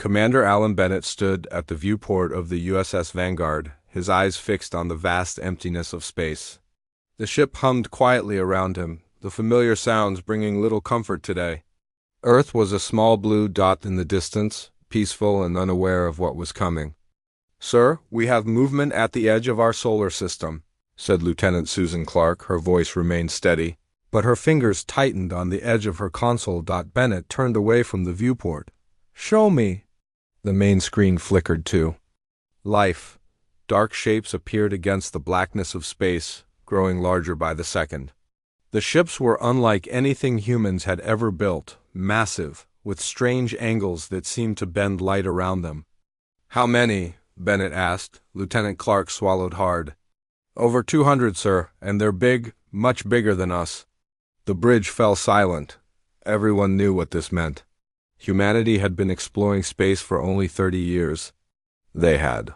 Commander Alan Bennett stood at the viewport of the USS Vanguard, his eyes fixed on the vast emptiness of space. The ship hummed quietly around him, the familiar sounds bringing little comfort today. Earth was a small blue dot in the distance, peaceful and unaware of what was coming. "Sir, we have movement at the edge of our solar system," said Lieutenant Susan Clark. Her voice remained steady, but her fingers tightened on the edge of her console. Bennett turned away from the viewport. "Show me." The main screen flickered too. Life. Dark shapes appeared against the blackness of space, growing larger by the second. The ships were unlike anything humans had ever built, massive, with strange angles that seemed to bend light around them. "How many?" Bennett asked. Lieutenant Clark swallowed hard. "Over 200, sir, and they're big, much bigger than us." The bridge fell silent. Everyone knew what this meant. Humanity had been exploring space for only 30 years. They had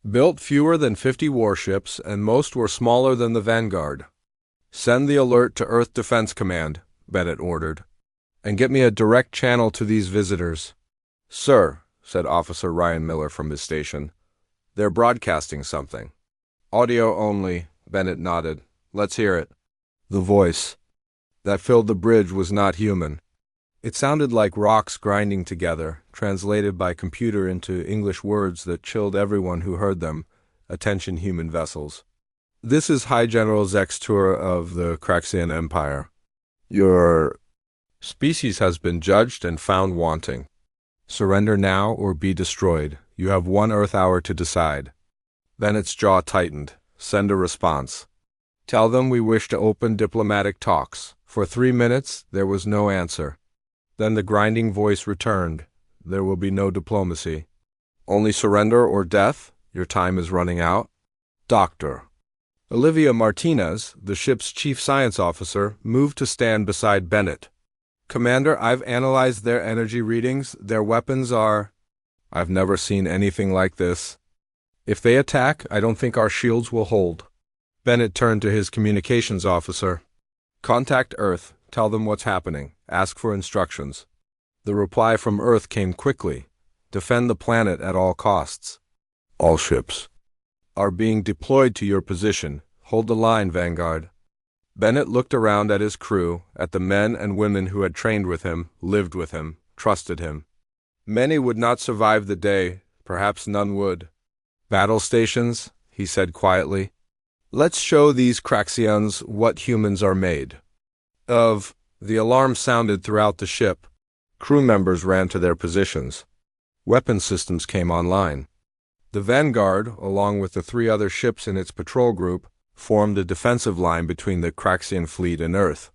built fewer than 50 warships, and most were smaller than the Vanguard. "Send the alert to Earth Defense Command," Bennett ordered, "and get me a direct channel to these visitors." "Sir," said Officer Ryan Miller from his station, "they're broadcasting something." "Audio only," Bennett nodded. "Let's hear it." The voice that filled the bridge was not human. It sounded like rocks grinding together, translated by computer into English words that chilled everyone who heard them. "Attention, human vessels. This is High General Zextur of the Craxian Empire. Your species has been judged and found wanting. Surrender now or be destroyed. You have 1 Earth hour to decide." Bennett's jaw tightened. "Send a response. Tell them we wish to open diplomatic talks." For 3 minutes, there was no answer. Then the grinding voice returned. "There will be no diplomacy. Only surrender or death. Your time is running out." Dr. Olivia Martinez, the ship's chief science officer, moved to stand beside Bennett. "Commander, I've analyzed their energy readings. Their weapons are—" "I've never seen anything like this. If they attack, I don't think our shields will hold." Bennett turned to his communications officer. "Contact Earth. Tell them what's happening. Ask for instructions." The reply from Earth came quickly. "Defend the planet at all costs. All ships are being deployed to your position. Hold the line, Vanguard." Bennett looked around at his crew, at the men and women who had trained with him, lived with him, trusted him. Many would not survive the day. Perhaps none would. "Battle stations," he said quietly. "Let's show these Craxians what humans are made of." The alarm sounded throughout the ship. Crew members ran to their positions. Weapon systems came online. The Vanguard, along with the 3 other ships in its patrol group, formed a defensive line between the Craxian fleet and Earth.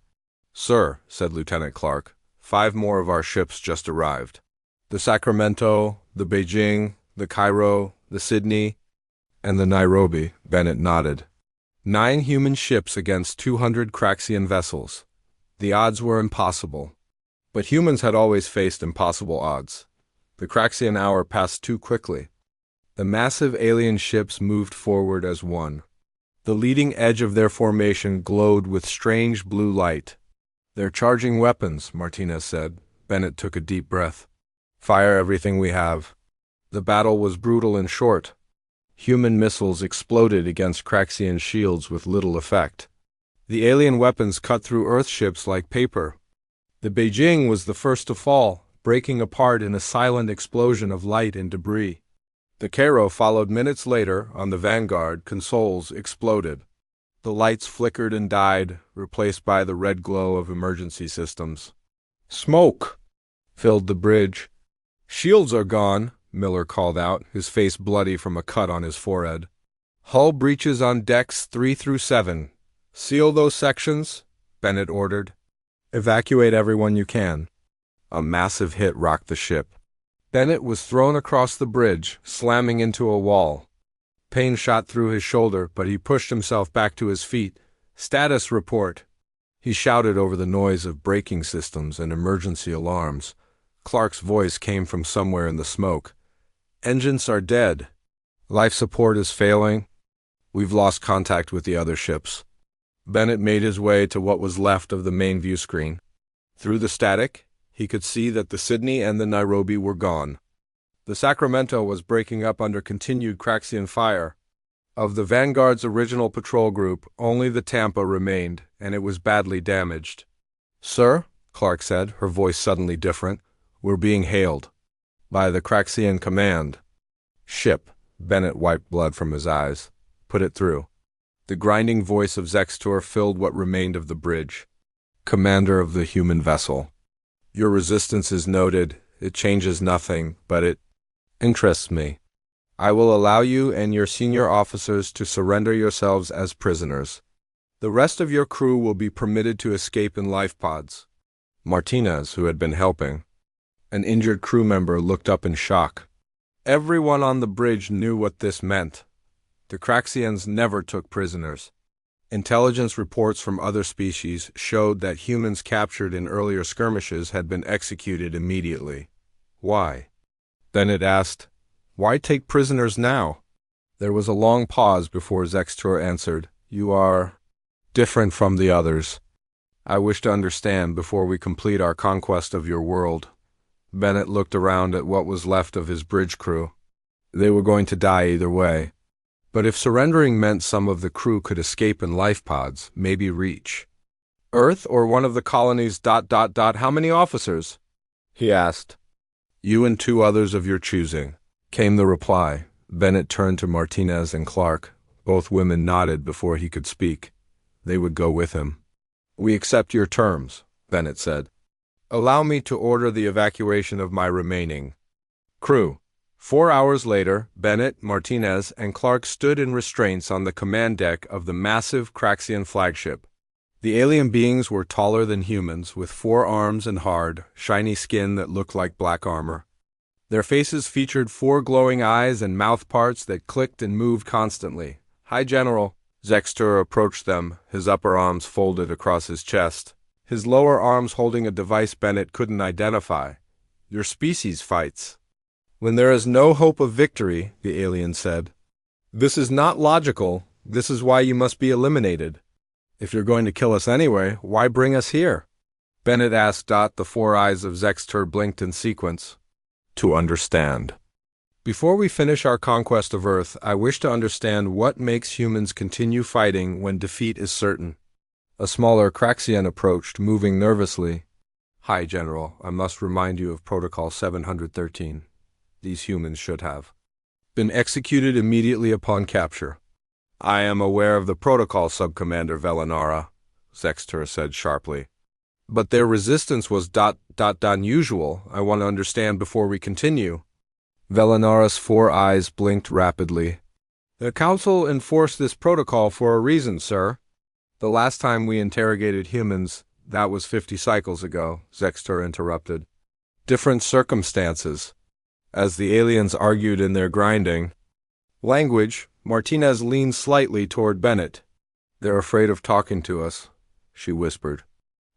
"Sir," said Lieutenant Clark, 5 more of our ships just arrived. The Sacramento, the Beijing, the Cairo, the Sydney, and the Nairobi." Bennett nodded. 9 human ships against 200 Craxian vessels. The odds were impossible. But humans had always faced impossible odds. The Craxian hour passed too quickly. The massive alien ships moved forward as one. The leading edge of their formation glowed with strange blue light. "They're charging weapons," Martinez said. Bennett took a deep breath. "Fire everything we have." The battle was brutal and short. Human missiles exploded against Craxian shields with little effect. The alien weapons cut through Earth ships like paper. The Beijing was the first to fall, breaking apart in a silent explosion of light and debris. The Cairo followed minutes later. On the Vanguard, consoles exploded. The lights flickered and died, replaced by the red glow of emergency systems. Smoke filled the bridge. "Shields are gone," Miller called out, his face bloody from a cut on his forehead. "Hull breaches on decks 3 through 7. Seal those sections," Bennett ordered. "Evacuate everyone you can." A massive hit rocked the ship. Bennett was thrown across the bridge, slamming into a wall. Pain shot through his shoulder, but he pushed himself back to his feet. "Status report." He shouted over the noise of braking systems and emergency alarms. Clark's voice came from somewhere in the smoke. "Engines are dead. Life support is failing. We've lost contact with the other ships." Bennett made his way to what was left of the main view screen. Through the static, he could see that the Sydney and the Nairobi were gone. The Sacramento was breaking up under continued Craxian fire. Of the Vanguard's original patrol group, only the Tampa remained, and it was badly damaged. "Sir," Clark said, her voice suddenly different, "we're being hailed by the Craxian command." "Ship." Bennett wiped blood from his eyes. "Put it through." The grinding voice of Zextor filled what remained of the bridge. "Commander of the human vessel. Your resistance is noted. It changes nothing, but it interests me. I will allow you and your senior officers to surrender yourselves as prisoners. The rest of your crew will be permitted to escape in life pods." Martinez, who had been helping an injured crew member, looked up in shock. Everyone on the bridge knew what this meant. The Craxians never took prisoners. Intelligence reports from other species showed that humans captured in earlier skirmishes had been executed immediately. Why? Bennett asked, "Why take prisoners now?" There was a long pause before Zextor answered, "You are different from the others. I wish to understand before we complete our conquest of your world." Bennett looked around at what was left of his bridge crew. They were going to die either way. But if surrendering meant some of the crew could escape in life pods, maybe reach Earth or one of the colonies... How many officers?" he asked. "You and 2 others of your choosing," came the reply. Bennett turned to Martinez and Clark. Both women nodded before he could speak. They would go with him. "We accept your terms," Bennett said. "Allow me to order the evacuation of my remaining crew." 4 hours later, Bennett, Martinez, and Clark stood in restraints on the command deck of the massive Craxian flagship. The alien beings were taller than humans, with 4 arms and hard, shiny skin that looked like black armor. Their faces featured 4 glowing eyes and mouth parts that clicked and moved constantly. "Hi, General." Zextor approached them, his upper arms folded across his chest, his lower arms holding a device Bennett couldn't identify. "Your species fights when there is no hope of victory," the alien said. "This is not logical. This is why you must be eliminated. If you're going to kill us anyway, why bring us here?" Bennett asked. The 4 eyes of Zextor blinked in sequence. "To understand. Before we finish our conquest of Earth, I wish to understand what makes humans continue fighting when defeat is certain." A smaller Craxian approached, moving nervously. "Hi, General. I must remind you of Protocol 713. These humans should have been executed immediately upon capture." "I am aware of the protocol, Subcommander Velanara," Zextor said sharply. "But their resistance was unusual. I want to understand before we continue." Velanara's 4 eyes blinked rapidly. "The Council enforced this protocol for a reason, sir. The last time we interrogated humans, that was 50 cycles ago," Zextor interrupted. "Different circumstances." As the aliens argued in their grinding language, Martinez leaned slightly toward Bennett. "They're afraid of talking to us," she whispered.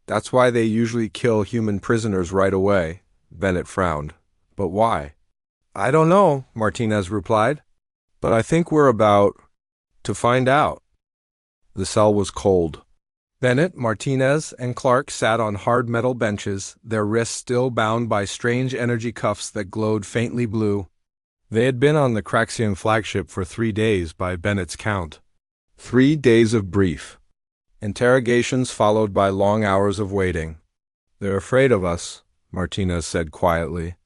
"That's why they usually kill human prisoners right away." Bennett frowned. "But why?" "I don't know," Martinez replied. "But I think we're about to find out." The cell was cold. Bennett, Martinez, and Clark sat on hard metal benches, their wrists still bound by strange energy cuffs that glowed faintly blue. They had been on the Craxian flagship for 3 days by Bennett's count. 3 days of brief interrogations followed by long hours of waiting. "They're afraid of us," Martinez said quietly.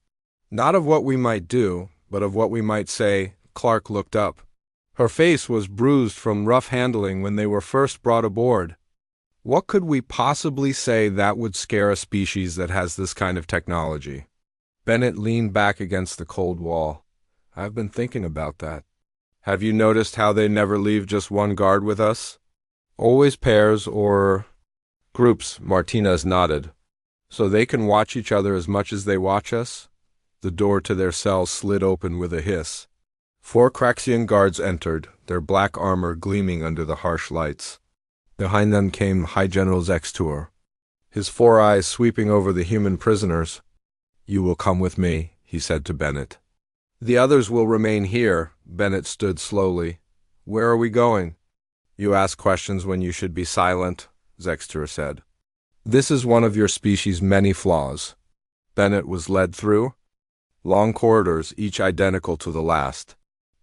"Not of what we might do, but of what we might say." Clark looked up. Her face was bruised from rough handling when they were first brought aboard. "What could we possibly say that would scare a species that has this kind of technology?" Bennett leaned back against the cold wall. "I've been thinking about that. Have you noticed how they never leave just one guard with us? Always pairs or groups." Martinez nodded. "So they can watch each other as much as they watch us?" The door to their cell slid open with a hiss. 4 Craxian guards entered, their black armor gleaming under the harsh lights. Behind them came High General Zextor, his 4 eyes sweeping over the human prisoners. "You will come with me," he said to Bennett. "The others will remain here." Bennett stood slowly. "Where are we going?" "You ask questions when you should be silent," Zextor said. "This is one of your species' many flaws." Bennett was led through long corridors, each identical to the last.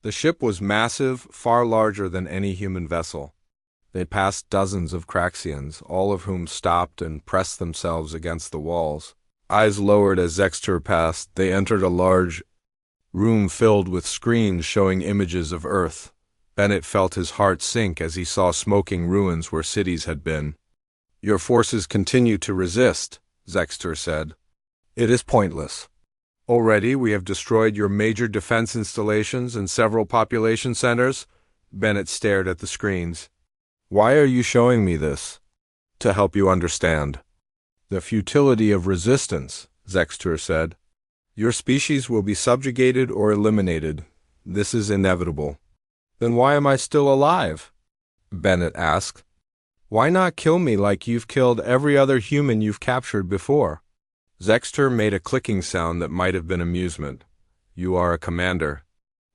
The ship was massive, far larger than any human vessel. They passed dozens of Craxians, all of whom stopped and pressed themselves against the walls. Eyes lowered as Zexter passed, they entered a large room filled with screens showing images of Earth. Bennett felt his heart sink as he saw smoking ruins where cities had been. "Your forces continue to resist," Zexter said. "It is pointless. Already we have destroyed your major defense installations and several population centers." Bennett stared at the screens. "Why are you showing me this?" "To help you understand the futility of resistance," Zexter said. "Your species will be subjugated or eliminated. This is inevitable." "Then why am I still alive?" Bennett asked. "Why not kill me like you've killed every other human you've captured before?" Zexter made a clicking sound that might have been amusement. "You are a commander.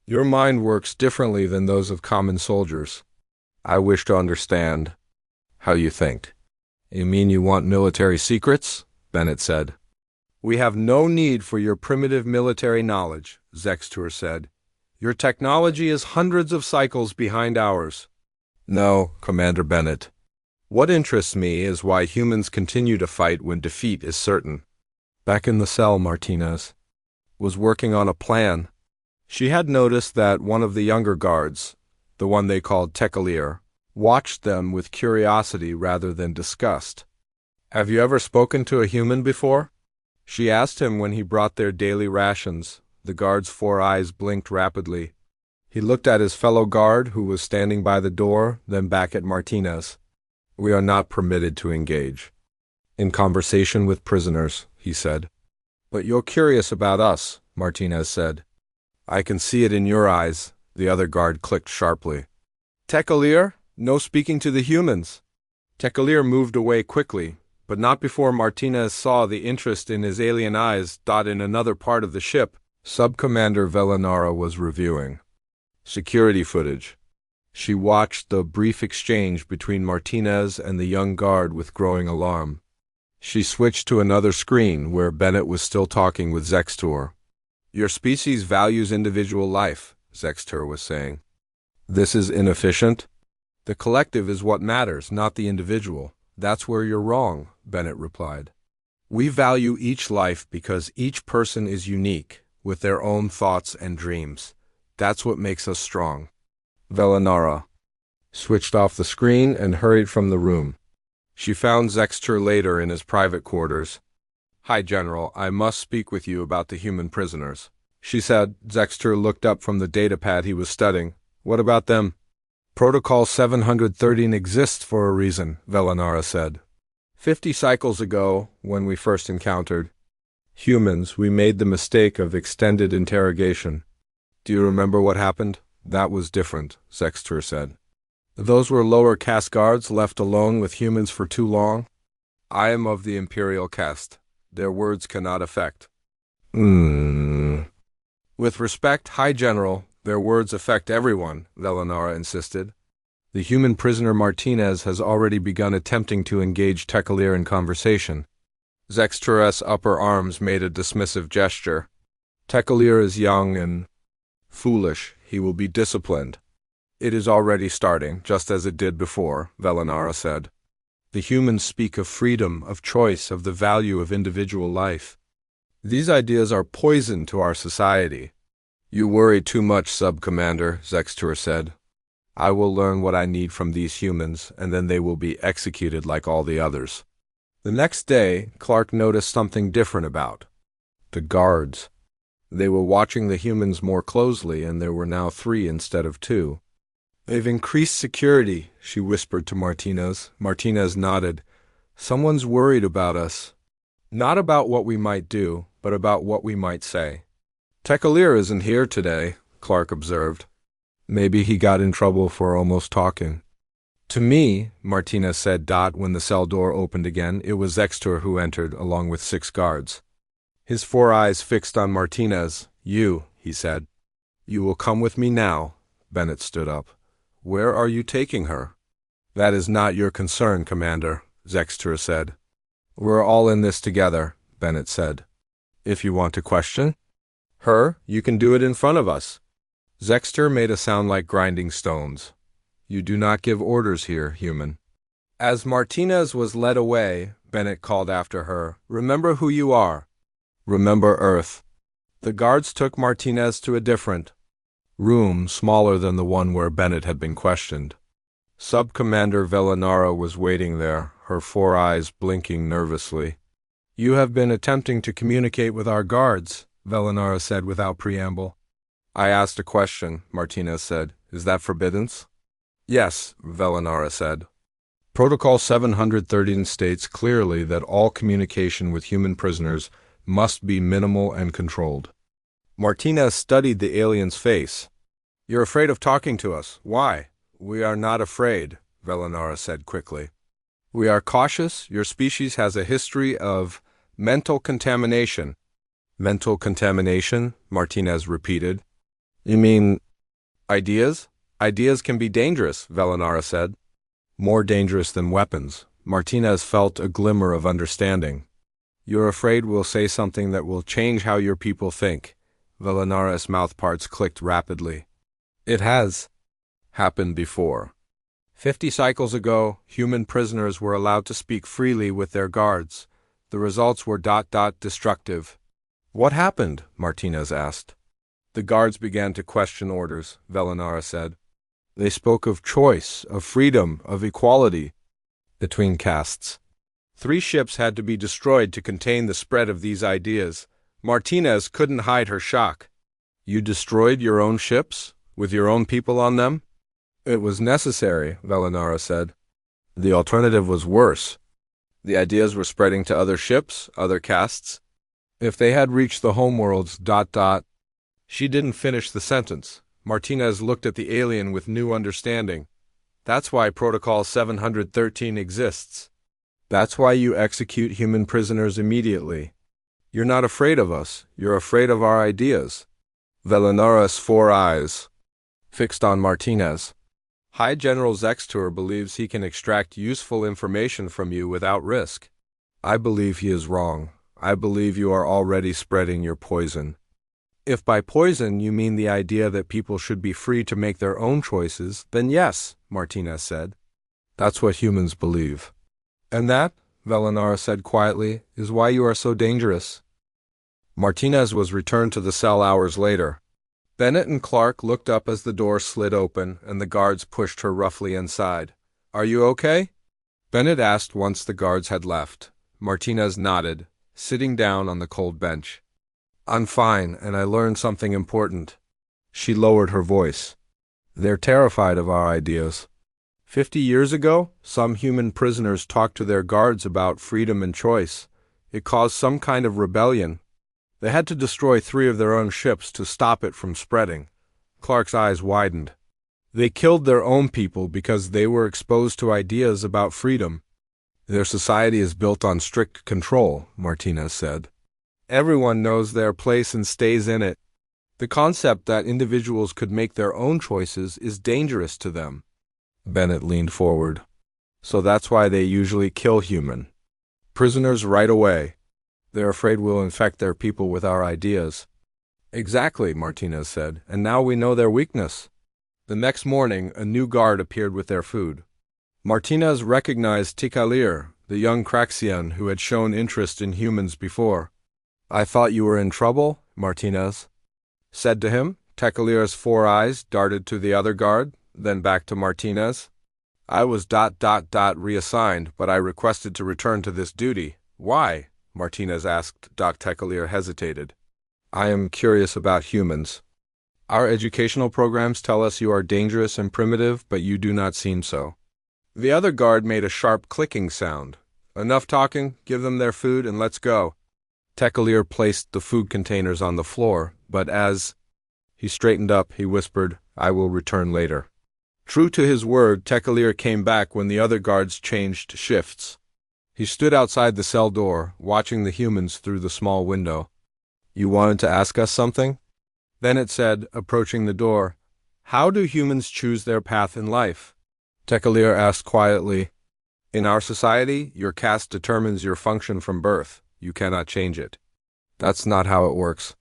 Your mind works differently than those of common soldiers. I wish to understand how you think." "You mean you want military secrets?" Bennett said. "We have no need for your primitive military knowledge," Zexter said. "Your technology is hundreds of cycles behind ours." "No, Commander Bennett. What interests me is why humans continue to fight when defeat is certain." Back in the cell, Martinez was working on a plan. She had noticed that one of the younger guards, the one they called Deadlier, watched them with curiosity rather than disgust. "Have you ever spoken to a human before?" she asked him when he brought their daily rations. The guard's 4 eyes blinked rapidly. He looked at his fellow guard, who was standing by the door, then back at Martinez. "We are not permitted to engage in conversation with prisoners," he said. "But you're curious about us," Martinez said. "I can see it in your eyes," the other guard clicked sharply. "Deadlier, no speaking to the humans." Deadlier moved away quickly, but not before Martinez saw the interest in his alien eyes. In another part of the ship, Subcommander Velanara was reviewing security footage. She watched the brief exchange between Martinez and the young guard with growing alarm. She switched to another screen where Bennett was still talking with Zexter. "Your species values individual life," Zexter was saying. "This is inefficient. The collective is what matters, not the individual." "That's where you're wrong," Bennett replied. "We value each life because each person is unique, with their own thoughts and dreams. That's what makes us strong." Velanara switched off the screen and hurried from the room. She found Zexter later in his private quarters. "Hi, General, I must speak with you about the human prisoners," she said. Zexter looked up from the datapad he was studying. "What about them?" "Protocol 713 exists for a reason," Velanara said. 50 cycles ago, when we first encountered humans, we made the mistake of extended interrogation. Do you remember what happened?" "That was different," Zexter said. "Those were lower caste guards left alone with humans for too long." "I am of the Imperial caste. Their words cannot affect." With respect, High General, their words affect everyone," Velanara insisted. "The human prisoner Martinez has already begun attempting to engage Deadlier in conversation." Zexter's upper arms made a dismissive gesture. "Deadlier is young and foolish. He will be disciplined." "It is already starting, just as it did before," Velanara said. "The humans speak of freedom, of choice, of the value of individual life. These ideas are poison to our society." "You worry too much, Sub-Commander," Zexter said. "I will learn what I need from these humans, and then they will be executed like all the others." The next day, Clark noticed something different about the guards. They were watching the humans more closely, and there were now 3 instead of 2. "They've increased security," she whispered to Martinez. Martinez nodded. "Someone's worried about us. Not about what we might do, but about what we might say." "Deadlier isn't here today," Clark observed. "Maybe he got in trouble for almost talking." "To me," Martinez said. When the cell door opened again, it was Zexter who entered, along with 6 guards. His 4 eyes fixed on Martinez. "You," he said. "You will come with me now." Bennett stood up. "Where are you taking her?" "That is not your concern, Commander," Zexter said. "We're all in this together," Bennett said. "If you want to question Her, you can do it in front of us. Zexter made a sound like grinding stones. You do not give orders here, human. As Martinez was led away, Bennett called after her, Remember who you are. Remember Earth. The guards took Martinez to a different room, smaller than the one where Bennett had been questioned. Sub-Commander Velinara was waiting there, her 4 eyes blinking nervously. You have been attempting to communicate with our guards, Velinara said without preamble. I asked a question, Martinez said. Is that forbidden? Yes, Velinara said. Protocol 713 states clearly that all communication with human prisoners must be minimal and controlled. Martinez studied the alien's face. You're afraid of talking to us. Why? We are not afraid, Velinara said quickly. We are cautious. Your species has a history of mental contamination. Mental contamination? Martinez repeated. You mean ideas? Ideas can be dangerous, Velinara said. More dangerous than weapons. Martinez felt a glimmer of understanding. You're afraid we'll say something that will change how your people think. Velinara's mouthparts clicked rapidly. It has happened before. 50 cycles ago, human prisoners were allowed to speak freely with their guards. The results were destructive. What happened? Martinez asked. The guards began to question orders, Velinara said. They spoke of choice, of freedom, of equality between castes. 3 ships had to be destroyed to contain the spread of these ideas. Martinez couldn't hide her shock. You destroyed your own ships? With your own people on them? It was necessary, Velinara said. The alternative was worse. The ideas were spreading to other ships, other castes. If they had reached the homeworlds, She didn't finish the sentence. Martinez looked at the alien with new understanding. That's why Protocol 713 exists. That's why you execute human prisoners immediately. You're not afraid of us. You're afraid of our ideas. Velinara's 4 eyes fixed on Martinez. High General Zexter believes he can extract useful information from you without risk. I believe he is wrong. I believe you are already spreading your poison. If by poison you mean the idea that people should be free to make their own choices, then yes, Martinez said. That's what humans believe. And that, Velinara said quietly, is why you are so dangerous. Martinez was returned to the cell hours later. Bennett and Clark looked up as the door slid open and the guards pushed her roughly inside. Are you okay? Bennett asked once the guards had left. Martinez nodded, sitting down on the cold bench. I'm fine, and I learned something important. She lowered her voice. They're terrified of our ideas. 50 years ago, some human prisoners talked to their guards about freedom and choice. It caused some kind of rebellion. They had to destroy 3 of their own ships to stop it from spreading. Clark's eyes widened. They killed their own people because they were exposed to ideas about freedom. Their society is built on strict control, Martinez said. Everyone knows their place and stays in it. The concept that individuals could make their own choices is dangerous to them. Bennett leaned forward. So that's why they usually kill human prisoners right away. They're afraid we'll infect their people with our ideas. Exactly, Martinez said, and now we know their weakness. The next morning, a new guard appeared with their food. Martinez recognized Tikalier, the young Craxian who had shown interest in humans before. I thought you were in trouble, Martinez said to him. Tekalier's 4 eyes darted to the other guard, then back to Martinez. I was reassigned, but I requested to return to this duty. Why? Martinez asked. Doc Tekalier hesitated. I am curious about humans. Our educational programs tell us you are dangerous and primitive, but you do not seem so. The other guard made a sharp clicking sound. Enough talking, give them their food and let's go. Tekalier placed the food containers on the floor, but as he straightened up, he whispered, I will return later. True to his word, Tekalier came back when the other guards changed shifts. He stood outside the cell door, watching the humans through the small window. You wanted to ask us something? Then it said, approaching the door, How do humans choose their path in life? Tekalier asked quietly, In our society, your caste determines your function from birth. You cannot change it. That's not how it works.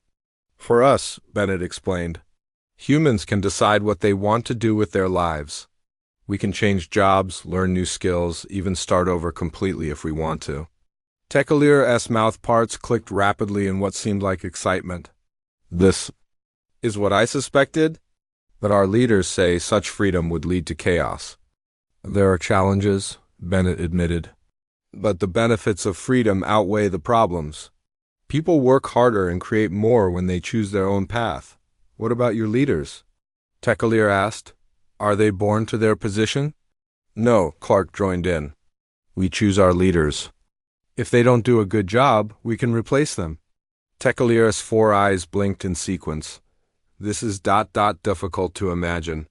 For us, Bennett explained, humans can decide what they want to do with their lives. We can change jobs, learn new skills, even start over completely if we want to. Tekalir's mouth parts clicked rapidly in what seemed like excitement. This is what I suspected, but our leaders say such freedom would lead to chaos. There are challenges, Bennett admitted, but the benefits of freedom outweigh the problems. People work harder and create more when they choose their own path. What about your leaders? Tekalir asked. Are they born to their position? No, Clark joined in. We choose our leaders. If they don't do a good job, we can replace them. Tekalir's 4 eyes blinked in sequence. This is difficult to imagine,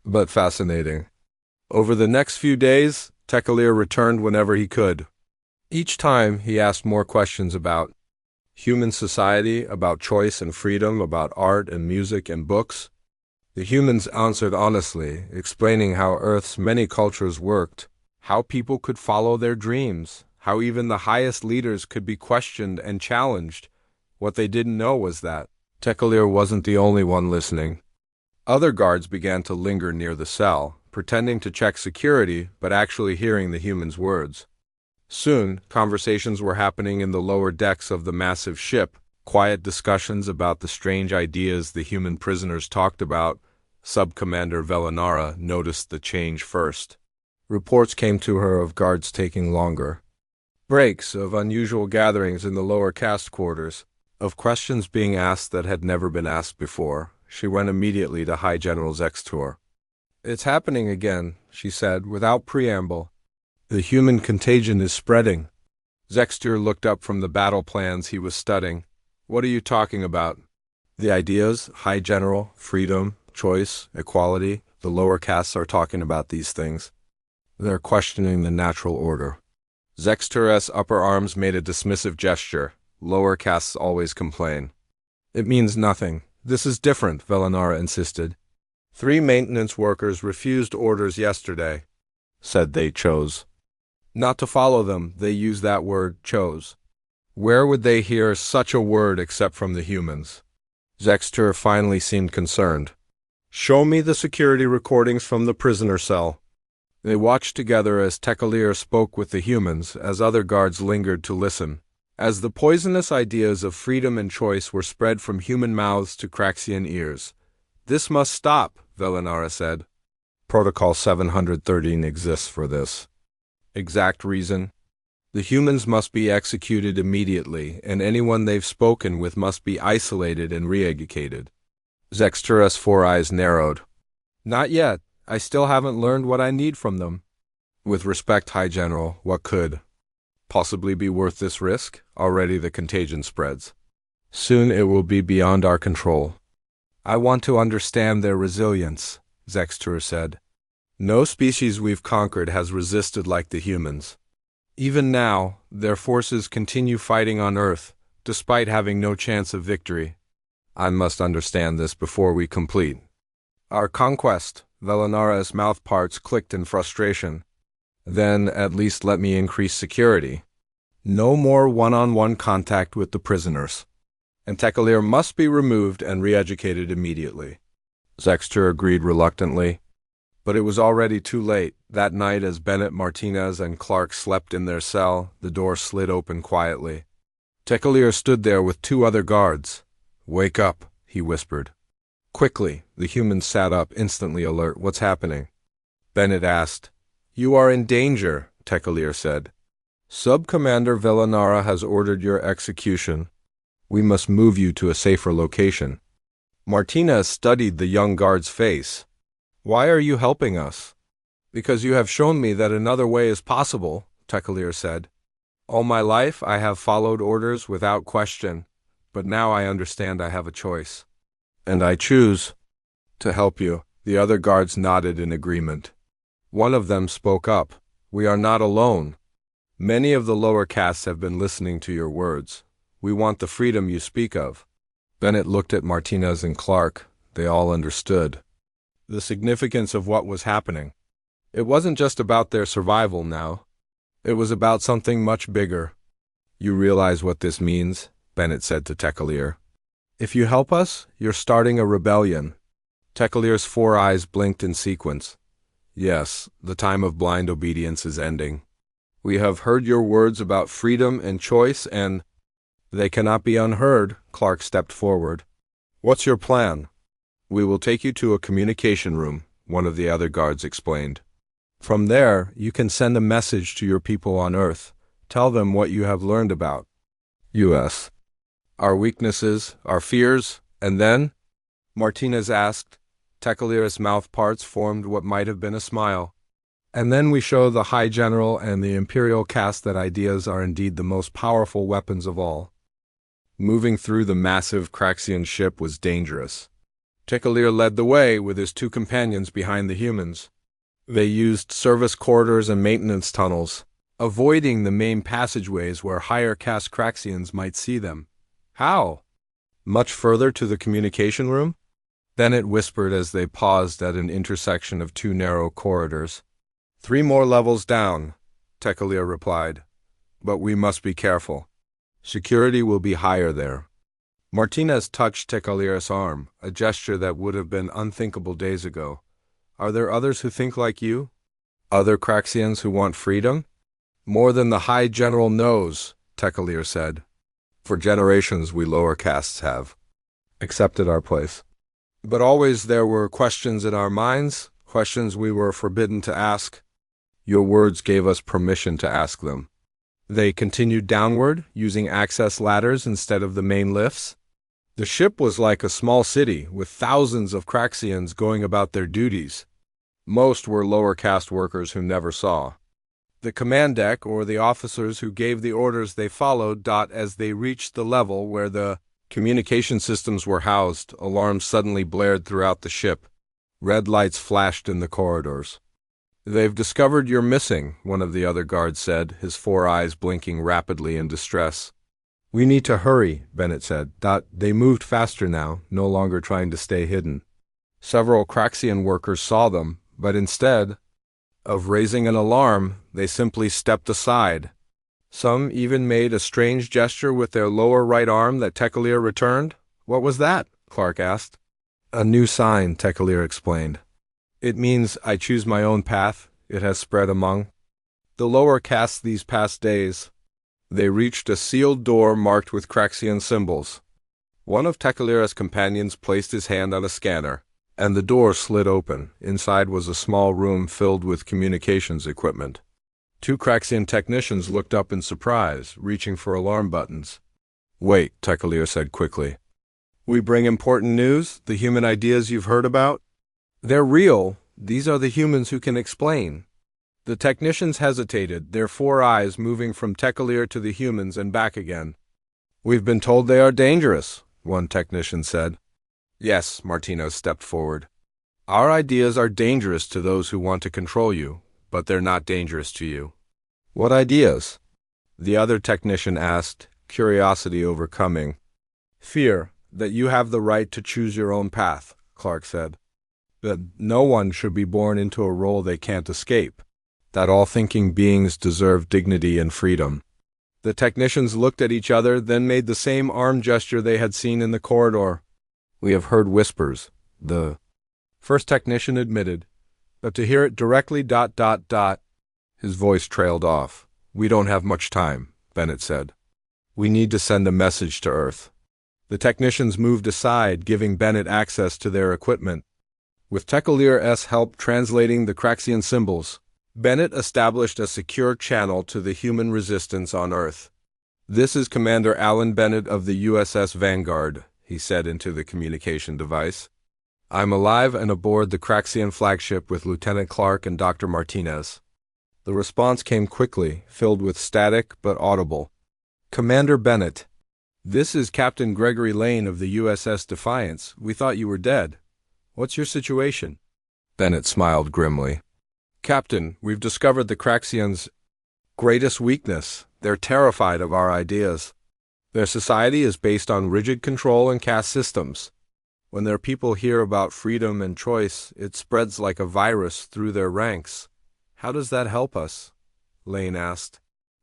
but fascinating. Over the next few days, Tekalir returned whenever he could. Each time, he asked more questions about human society, about choice and freedom, about art and music and books. The humans answered honestly, explaining how Earth's many cultures worked, how people could follow their dreams, how even the highest leaders could be questioned and challenged. What they didn't know was that Tekalir wasn't the only one listening. Other guards began to linger near the cell, pretending to check security but actually hearing the humans' words. Soon, conversations were happening in the lower decks of the massive ship, quiet discussions about the strange ideas the human prisoners talked about. Sub-Commander Velanara noticed the change first. Reports came to her of guards taking longer. Breaks, of unusual gatherings in the lower caste quarters, of questions being asked that had never been asked before. She went immediately to High General Zextur. It's happening again, she said, without preamble. The human contagion is spreading. Zextur looked up from the battle plans he was studying. What are you talking about? The ideas, High General, freedom, choice, equality. The lower castes are talking about these things. They're questioning the natural order. Zextur's upper arms made a dismissive gesture. Lower castes always complain. It means nothing. This is different, Velanara insisted. 3 maintenance workers refused orders yesterday. Said they chose not to follow them. They used that word, chose. Where would they hear such a word except from the humans? Zextur finally seemed concerned. Show me the security recordings from the prisoner cell. They watched together as Tekalir spoke with the humans, as other guards lingered to listen. As the poisonous ideas of freedom and choice were spread from human mouths to Craxian ears. This must stop, Velanara said. Protocol 713 exists for this. Exact reason? The humans must be executed immediately, and anyone they've spoken with must be isolated and re-educated. Zextur's 4 eyes narrowed. Not yet. I still haven't learned what I need from them. With respect, High General, what could possibly be worth this risk? Already the contagion spreads. Soon it will be beyond our control. I want to understand their resilience, Zextur said. No species we've conquered has resisted like the humans. Even now, their forces continue fighting on Earth, despite having no chance of victory. I must understand this before we complete our conquest. Velanara's mouth parts clicked in frustration. Then, at least let me increase security. No more one-on-one contact with the prisoners. And Tekalir must be removed and re-educated immediately. Zextur agreed reluctantly. But it was already too late. That night, as Bennett, Martinez, and Clark slept in their cell, the door slid open quietly. Tekalir stood there with 2 other guards. Wake up, he whispered. Quickly, the humans sat up, instantly alert. What's happening? Bennett asked. You are in danger, Tekalir said. Sub-Commander Velanara has ordered your execution. We must move you to a safer location. Martinez studied the young guard's face. Why are you helping us? Because you have shown me that another way is possible, Tekalir said. All my life I have followed orders without question, but now I understand I have a choice. And I choose to help you. The other guards nodded in agreement. One of them spoke up. We are not alone. Many of the lower castes have been listening to your words. We want the freedom you speak of. Bennett looked at Martinez and Clark. They all understood the significance of what was happening. It wasn't just about their survival now. It was about something much bigger. You realize what this means? Bennett said to Tekalir. If you help us, you're starting a rebellion. Tekalir's 4 eyes blinked in sequence. Yes, the time of blind obedience is ending. We have heard your words about freedom and choice, and they cannot be unheard. Clark stepped forward. What's your plan? We will take you to a communication room, one of the other guards explained. From there, you can send a message to your people on Earth. Tell them what you have learned about us, our weaknesses, our fears, and then? Martinez asked. Tekalir's mouth parts formed what might have been a smile. And then we show the High General and the Imperial caste that ideas are indeed the most powerful weapons of all. Moving through the massive Craxian ship was dangerous. Tekalir led the way with his 2 companions behind the humans. They used service corridors and maintenance tunnels, avoiding the main passageways where higher caste Craxians might see them. How? Much further to the communication room? Bennett whispered as they paused at an intersection of 2 narrow corridors. 3 more levels down, Tekalir replied. But we must be careful. Security will be higher there. Martinez touched Tekalir's arm, a gesture that would have been unthinkable days ago. Are there others who think like you? Other Craxians who want freedom? More than the High General knows, Tekalir said. For generations we lower castes have accepted our place. But always there were questions in our minds, questions we were forbidden to ask. Your words gave us permission to ask them. They continued downward, using access ladders instead of the main lifts. The ship was like a small city, with thousands of Craxians going about their duties. Most were lower caste workers who never saw. The command deck, or the officers who gave the orders they followed, as they reached the level where the communication systems were housed, alarms suddenly blared throughout the ship. Red lights flashed in the corridors. They've discovered you're missing, one of the other guards said, his 4 eyes blinking rapidly in distress. We need to hurry, Bennett said. They moved faster now, no longer trying to stay hidden. Several Craxian workers saw them, but instead of raising an alarm, they simply stepped aside. Some even made a strange gesture with their lower right arm that Tekalir returned. What was that? Clark asked. A new sign, Tekalir explained. It means I choose my own path. It has spread among the lower castes these past days. They reached a sealed door marked with Craxian symbols. One of Tekalir's companions placed his hand on a scanner, and the door slid open. Inside was a small room filled with communications equipment. 2 Craxian technicians looked up in surprise, reaching for alarm buttons. Wait, Tekalir said quickly. We bring important news, the human ideas you've heard about? They're real. These are the humans who can explain. The technicians hesitated, their 4 eyes moving from Tekalir to the humans and back again. We've been told they are dangerous, one technician said. Yes, Martinez stepped forward. Our ideas are dangerous to those who want to control you, but they're not dangerous to you. What ideas? The other technician asked, curiosity overcoming. Fear, that you have the right to choose your own path, Clark said. That no one should be born into a role they can't escape. That all thinking beings deserve dignity and freedom. The technicians looked at each other, then made the same arm gesture they had seen in the corridor. We have heard whispers, the first technician admitted, but to hear it directly ... His voice trailed off. We don't have much time, Bennett said. We need to send a message to Earth. The technicians moved aside, giving Bennett access to their equipment. With Tekalir's help translating the Craxian symbols, Bennett established a secure channel to the human resistance on Earth. This is Commander Alan Bennett of the USS Vanguard, he said into the communication device. I'm alive and aboard the Craxian flagship with Lieutenant Clark and Dr. Martinez. The response came quickly, filled with static but audible. Commander Bennett, this is Captain Gregory Lane of the USS Defiance. We thought you were dead. What's your situation? Bennett smiled grimly. Captain, we've discovered the Craxians' greatest weakness. They're terrified of our ideas. Their society is based on rigid control and caste systems. When their people hear about freedom and choice, it spreads like a virus through their ranks. How does that help us? Lane asked.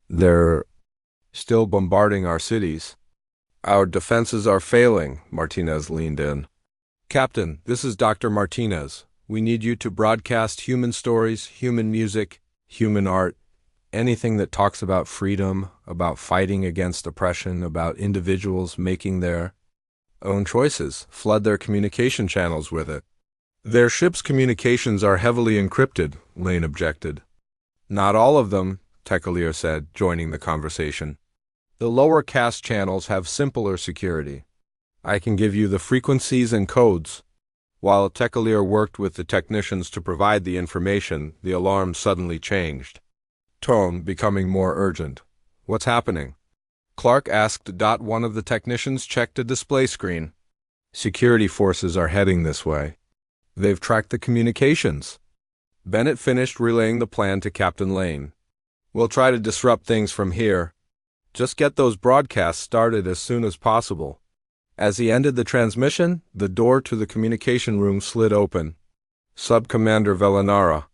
They're still bombarding our cities. Our defenses are failing, Martinez leaned in. Captain, this is Dr. Martinez. We need you to broadcast human stories, human music, human art, anything that talks about freedom, about fighting against oppression, about individuals making their own choices. Flood their communication channels with it. Their ship's communications are heavily encrypted, Lane objected. Not all of them, Deadlier said, joining the conversation. The lower caste channels have simpler security. I can give you the frequencies and codes. While Deadlier worked with the technicians to provide the information, the alarm suddenly changed. Tone becoming more urgent. What's happening? Clark asked. One of the technicians checked a display screen. Security forces are heading this way. They've tracked the communications. Bennett finished relaying the plan to Captain Lane. We'll try to disrupt things from here. Just get those broadcasts started as soon as possible. As he ended the transmission, the door to the communication room slid open. Sub-Commander Velanara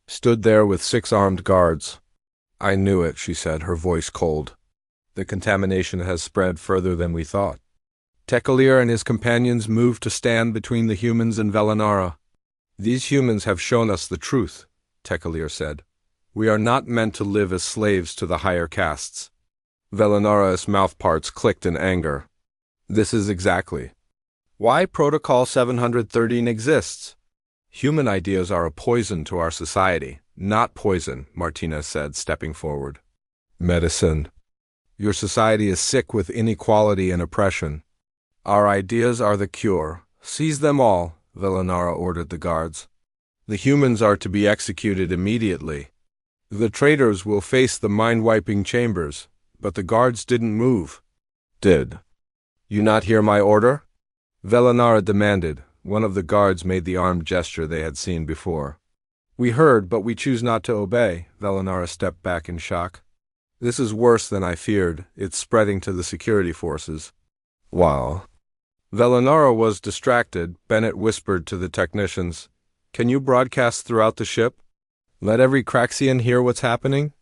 stood there with 6 armed guards. I knew it, she said, her voice cold. The contamination has spread further than we thought. Deadlier and his companions moved to stand between the humans and Velanara. These humans have shown us the truth, Deadlier said. We are not meant to live as slaves to the higher castes. Velanara's mouthparts clicked in anger. This is exactly why Protocol 713 exists. Human ideas are a poison to our society. Not poison, Martinez said, stepping forward. Medicine. Your society is sick with inequality and oppression. Our ideas are the cure. Seize them all, Velanara ordered the guards. The humans are to be executed immediately. The traitors will face the mind-wiping chambers, but the guards didn't move. Did you not hear my order? Velanara demanded. One of the guards made the armed gesture they had seen before. We heard, but we choose not to obey. Velanara stepped back in shock. This is worse than I feared. It's spreading to the security forces. While Velanara was distracted, Bennett whispered to the technicians, Can you broadcast throughout the ship? Let every Craxian hear what's happening?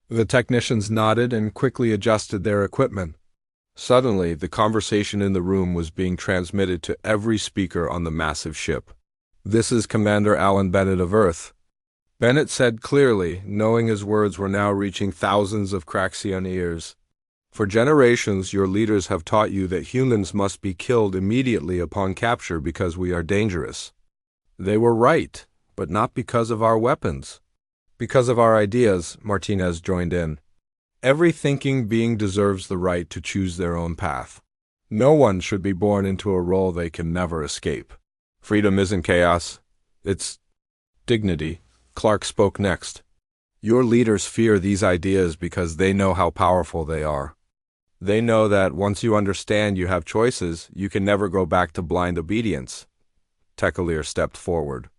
The technicians nodded and quickly adjusted their equipment. Suddenly, the conversation in the room was being transmitted to every speaker on the massive ship. This is Commander Alan Bennett of Earth. Bennett said clearly, knowing his words were now reaching thousands of Craxian ears. For generations, your leaders have taught you that humans must be killed immediately upon capture because we are dangerous. They were right, but not because of our weapons. Because of our ideas, Martinez joined in. Every thinking being deserves the right to choose their own path. No one should be born into a role they can never escape. Freedom isn't chaos. It's dignity. Clark spoke next. Your leaders fear these ideas because they know how powerful they are. They know that once you understand you have choices, you can never go back to blind obedience. Deadlier stepped forward.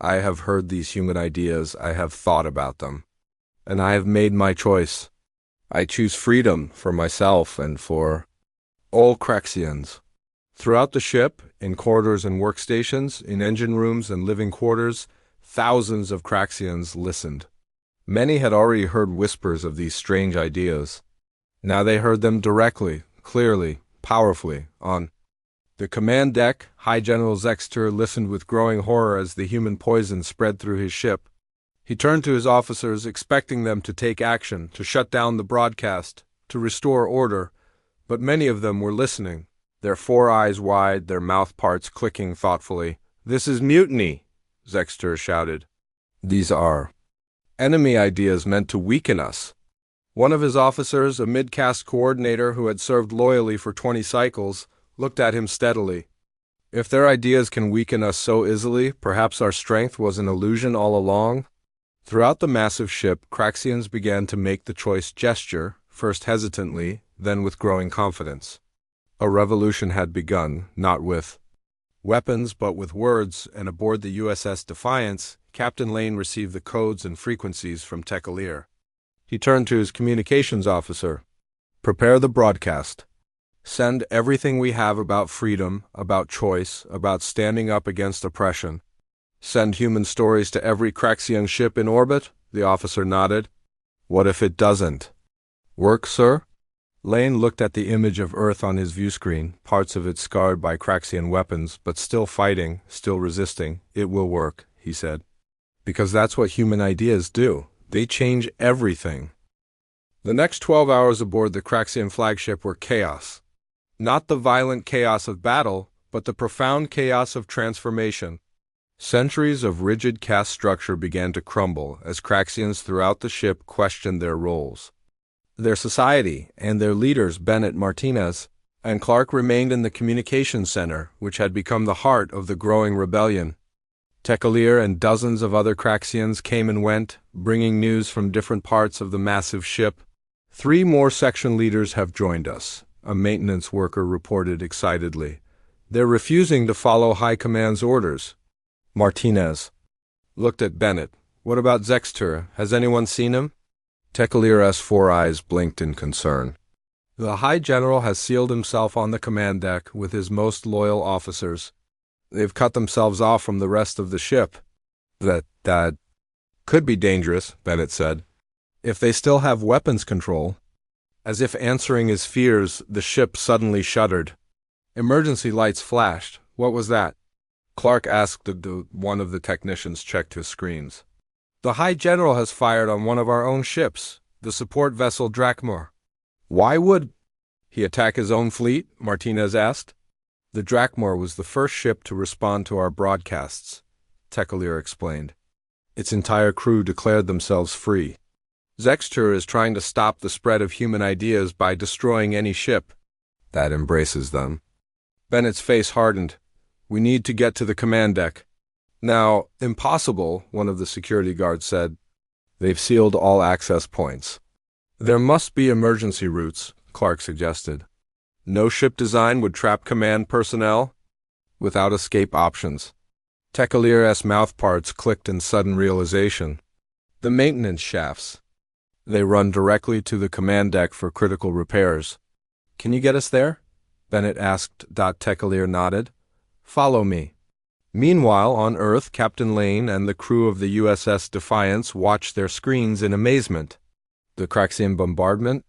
I have heard these human ideas, I have thought about them, and I have made my choice. I choose freedom for myself and for all Craxians. Throughout the ship, in corridors and workstations, in engine rooms and living quarters, thousands of Craxians listened. Many had already heard whispers of these strange ideas. Now they heard them directly, clearly, powerfully, on the command deck. High General Zexter listened with growing horror as the human poison spread through his ship. He turned to his officers, expecting them to take action, to shut down the broadcast, to restore order, but many of them were listening, their 4 eyes wide, their mouth parts clicking thoughtfully. This is mutiny, Zexter shouted. These are enemy ideas meant to weaken us. One of his officers, a mid-caste coordinator who had served loyally for 20 cycles, looked at him steadily. If their ideas can weaken us so easily, perhaps our strength was an illusion all along. Throughout the massive ship, Craxians began to make the choice gesture, first hesitantly, then with growing confidence. A revolution had begun, not with weapons but with words, and aboard the USS Defiance, Captain Lane received the codes and frequencies from Deadlier. He turned to his communications officer. Prepare the broadcast. Send everything we have about freedom, about choice, about standing up against oppression. Send human stories to every Craxian ship in orbit? The officer nodded. What if it doesn't work, sir? Lane looked at the image of Earth on his view screen, parts of it scarred by Craxian weapons, but still fighting, still resisting. It will work, he said. Because that's what human ideas do. They change everything. The next 12 hours aboard the Craxian flagship were chaos. Not the violent chaos of battle, but the profound chaos of transformation. Centuries of rigid caste structure began to crumble as Craxians throughout the ship questioned their roles. Their society and their leaders, Bennett, Martinez, and Clark, remained in the communications center, which had become the heart of the growing rebellion. Deadlier and dozens of other Craxians came and went, bringing news from different parts of the massive ship. 3 more section leaders have joined us, a maintenance worker reported excitedly. They're refusing to follow High Command's orders. Martinez looked at Bennett. What about Zextur? Has anyone seen him? Deadlier's 4 eyes blinked in concern. The High General has sealed himself on the command deck with his most loyal officers. They've cut themselves off from the rest of the ship. That could be dangerous, Bennett said. If they still have weapons control. As if answering his fears, the ship suddenly shuddered. Emergency lights flashed. What was that? Clark asked. One of the technicians checked his screens. The High General has fired on one of our own ships, the support vessel Drachmor. Why would he attack his own fleet? Martinez asked. The Drachmor was the first ship to respond to our broadcasts, Deadlier explained. Its entire crew declared themselves free. Zextur is trying to stop the spread of human ideas by destroying any ship that embraces them. Bennett's face hardened. We need to get to the command deck. Now, impossible, one of the security guards said. They've sealed all access points. There must be emergency routes, Clark suggested. No ship design would trap command personnel without escape options. Deadlier's mouthparts clicked in sudden realization. The maintenance shafts. They run directly to the command deck for critical repairs. Can you get us there? Bennett asked. Deadlier nodded. Follow me. Meanwhile, on Earth, Captain Lane and the crew of the USS Defiance watched their screens in amazement. The Craxian bombardment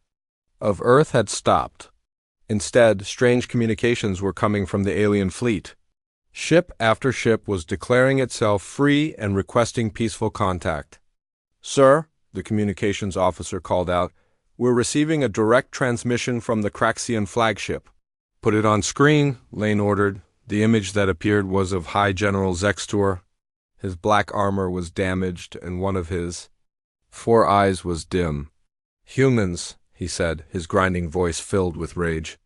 of Earth had stopped. Instead, strange communications were coming from the alien fleet. Ship after ship was declaring itself free and requesting peaceful contact. Sir, the communications officer called out, we're receiving a direct transmission from the Craxian flagship. Put it on screen, Lane ordered. The image that appeared was of High General Zextur. His black armor was damaged, and one of his 4 eyes was dim. Humans, he said, his grinding voice filled with rage.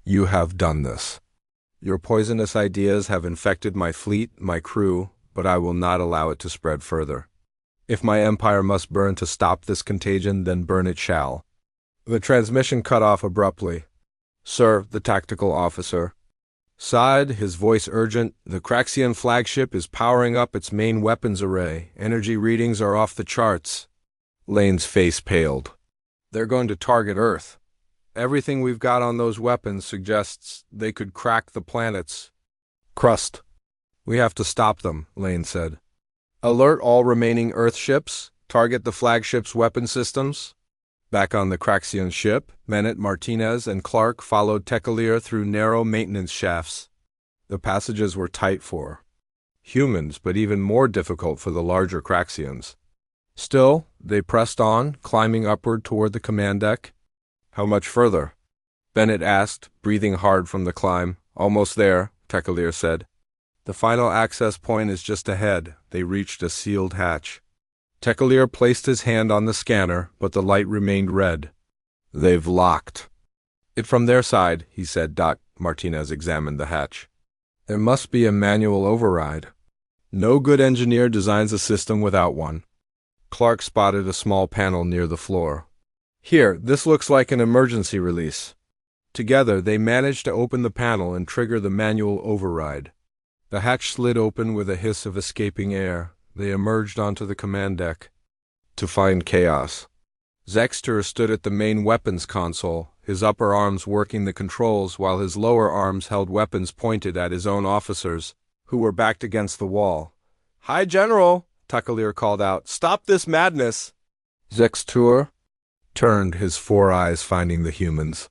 You have done this. Your poisonous ideas have infected my fleet, my crew, but I will not allow it to spread further. If my empire must burn to stop this contagion, then burn it shall. The transmission cut off abruptly. Sir, the tactical officer sighed, his voice urgent. The Craxian flagship is powering up its main weapons array. Energy readings are off the charts. Lane's face paled. They're going to target Earth. Everything we've got on those weapons suggests they could crack the planet's crust. We have to stop them, Lane said. Alert all remaining Earth ships. Target the flagship's weapon systems. Back on the Craxian ship, Bennett, Martinez, and Clark followed Deadlier through narrow maintenance shafts. The passages were tight for humans, but even more difficult for the larger Craxians. Still, they pressed on, climbing upward toward the command deck. How much further? Bennett asked, breathing hard from the climb. Almost there, Deadlier said. The final access point is just ahead. They reached a sealed hatch. Deadlier placed his hand on the scanner, but the light remained red. They've locked it from their side, he said. Martinez examined the hatch. There must be a manual override. No good engineer designs a system without one. Clark spotted a small panel near the floor. Here, this looks like an emergency release. Together, they managed to open the panel and trigger the manual override. The hatch slid open with a hiss of escaping air. They emerged onto the command deck to find chaos. Zextur stood at the main weapons console, his upper arms working the controls while his lower arms held weapons pointed at his own officers, who were backed against the wall. High General, Deadlier called out, stop this madness. Zextur turned, his four eyes finding the humans.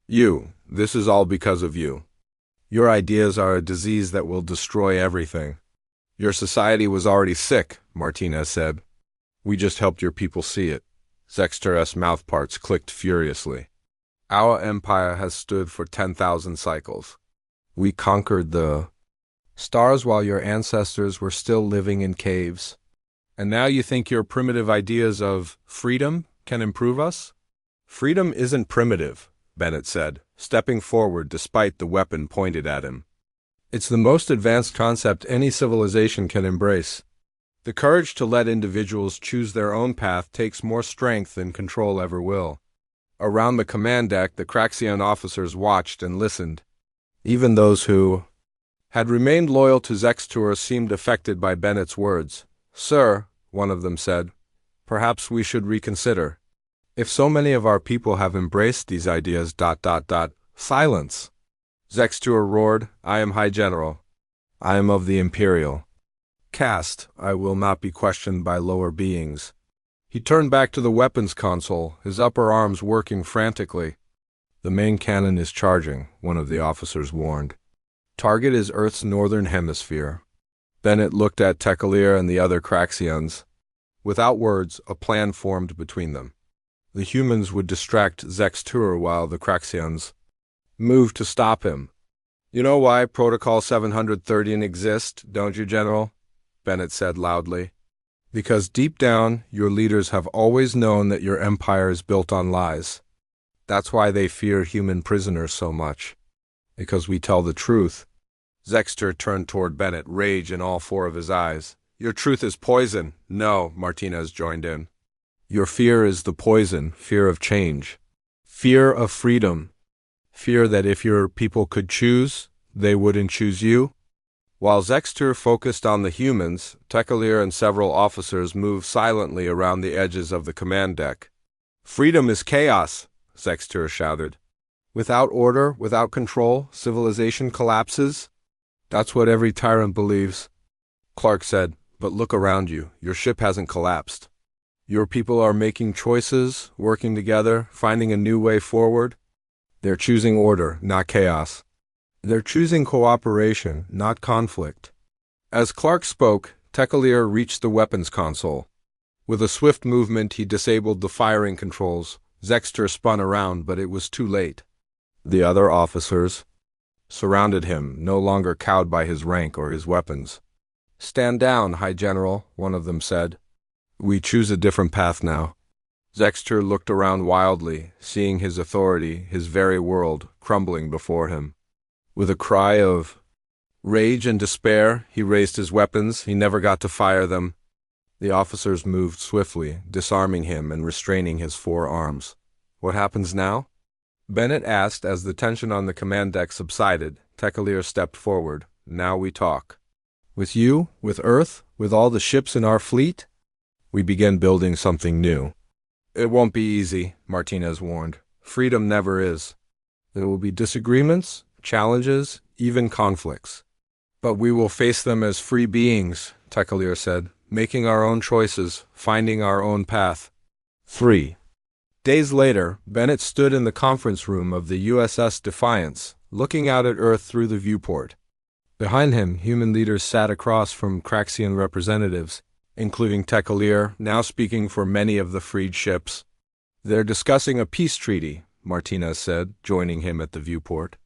This is all because of you. Your ideas are a disease that will destroy everything. Your society was already sick, Martinez said. We just helped your people see it. Zexter's mouthparts clicked furiously. Our empire has stood for 10,000 cycles. We conquered the stars while your ancestors were still living in caves. And now you think your primitive ideas of freedom can improve us? Freedom isn't primitive, Bennett said, stepping forward despite the weapon pointed at him. It's the most advanced concept any civilization can embrace. The courage to let individuals choose their own path takes more strength than control ever will. Around the command deck, the Craxian officers watched and listened. Even those who had remained loyal to Zextur seemed affected by Bennett's words. Sir, one of them said, perhaps we should reconsider. If so many of our people have embraced these ideas, silence. Zextur roared, I am High General. I am of the Imperial caste. I will not be questioned by lower beings. He turned back to the weapons console, his upper arms working frantically. The main cannon is charging, one of the officers warned. Target is Earth's northern hemisphere. Bennett looked at Deadlier and the other Craxians. Without words, a plan formed between them. The humans would distract Zextur while the Craxians moved to stop him. You know why Protocol 713 exists, don't you, General? Bennett said loudly. Because deep down, your leaders have always known that your empire is built on lies. That's why they fear human prisoners so much. Because we tell the truth. Zextur turned toward Bennett, rage in all four of his eyes. Your truth is poison. No, Martinez joined in. Your fear is the poison, fear of change. Fear of freedom. Fear that if your people could choose, they wouldn't choose you. While Zextur focused on the humans, Deadlier and several officers moved silently around the edges of the command deck. Freedom is chaos, Zextur shouted. Without order, without control, civilization collapses. That's what every tyrant believes. Clark said, but look around you. Your ship hasn't collapsed. Your people are making choices, working together, finding a new way forward. They're choosing order, not chaos. They're choosing cooperation, not conflict. As Clark spoke, Deadlier reached the weapons console. With a swift movement, he disabled the firing controls. Zextur spun around, but it was too late. The other officers surrounded him, no longer cowed by his rank or his weapons. Stand down, High General, one of them said. We choose a different path now. Zextur looked around wildly, seeing his authority, his very world, crumbling before him. With a cry of rage and despair, he raised his weapons. He never got to fire them. The officers moved swiftly, disarming him and restraining his four arms. What happens now? Bennett asked as the tension on the command deck subsided. Deadlier stepped forward. Now we talk. With you, with Earth, with all the ships in our fleet? We begin building something new. It won't be easy, Martinez warned. Freedom never is. There will be disagreements, challenges, even conflicts. But we will face them as free beings, Deadlier said, making our own choices, finding our own path. 3 days later, Bennett stood in the conference room of the USS Defiance, looking out at Earth through the viewport. Behind him, human leaders sat across from Craxian representatives, including Deadlier, now speaking for many of the freed ships. They're discussing a peace treaty, Martinez said, joining him at the viewport.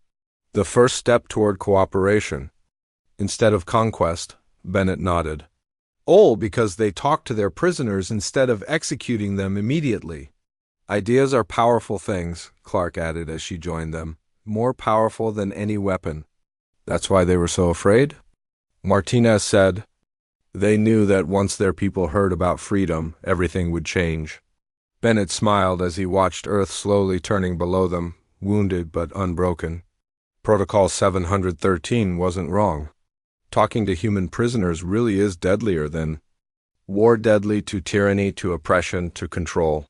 The first step toward cooperation. Instead of conquest, Bennett nodded. All because they talked to their prisoners instead of executing them immediately. Ideas are powerful things, Clark added as she joined them. More powerful than any weapon. That's why they were so afraid? Martinez said. They knew that once their people heard about freedom, everything would change. Bennett smiled as he watched Earth slowly turning below them, wounded but unbroken. Protocol 713 wasn't wrong. Talking to human prisoners really is deadlier than war, deadly to tyranny, to oppression, to control.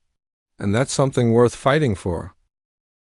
And that's something worth fighting for.